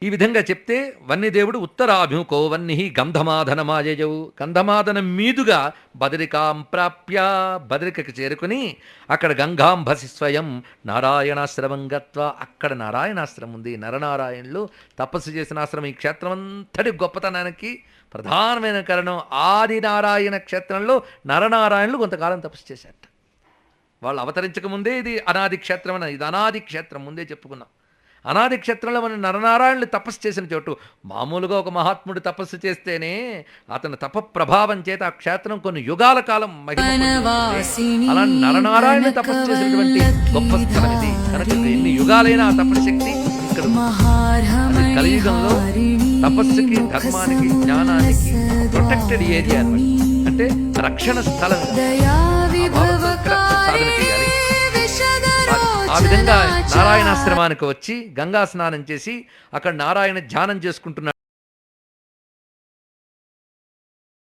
ఈ విధంగా చెప్తే వన్యదేవుడు ఉత్తరాభిముఖో వన్నిః గంధమాదనమాయజౌ, గంధమాదనం మీదుగా బదరికాం ప్రాప్య, బదరికకి చేరుకుని అక్కడ గంగాంభసి స్వయం నారాయణాశ్రమం గత్వా, అక్కడ నారాయణాశ్రమం ఉంది. నరనారాయణులు తపస్సు చేసిన ఆశ్రమం. ఈ క్షేత్రం అంతటి గొప్పతనానికి ప్రధానమైన కారణం ఆది నారాయణ క్షేత్రంలో నరనారాయణులు కొంతకాలం తపస్సు చేశారట. వాళ్ళు అవతరించక ముందే ఇది అనాది క్షేత్రం అని, ఇది అనాది క్షేత్రం ముందే చెప్పుకున్నాం. అనాది క్షేత్రంలో మన నరనారాయణులు తపస్సు చేసిన చోటు. మామూలుగా ఒక మహాత్ముడు తపస్సు చేస్తేనే అతని తప ప్రభావం చేత ఆ క్షేత్రం కొన్ని యుగాల కాలం మహిమ పొందుతుంది. అలా నరనారాయణులు తపస్సు చేసినటువంటి గొప్ప స్థలం ఇది. కనుక ఎన్ని యుగాలైనా ఆ తపస్సు శక్తి ఇక్కడ అది కలియుగంలో తపస్సుకి, ధర్మానికి, జ్ఞానానికి ప్రొటెక్టెడ్ ఏరియా అన్నమాట. అంటే రక్షణ స్థలం. సాధన చేయాలి. ఆ విధంగా నారాయణాశ్రమానికి వచ్చి గంగా స్నానం చేసి అక్కడ నారాయణ ధ్యానం చేసుకుంటున్నాడు.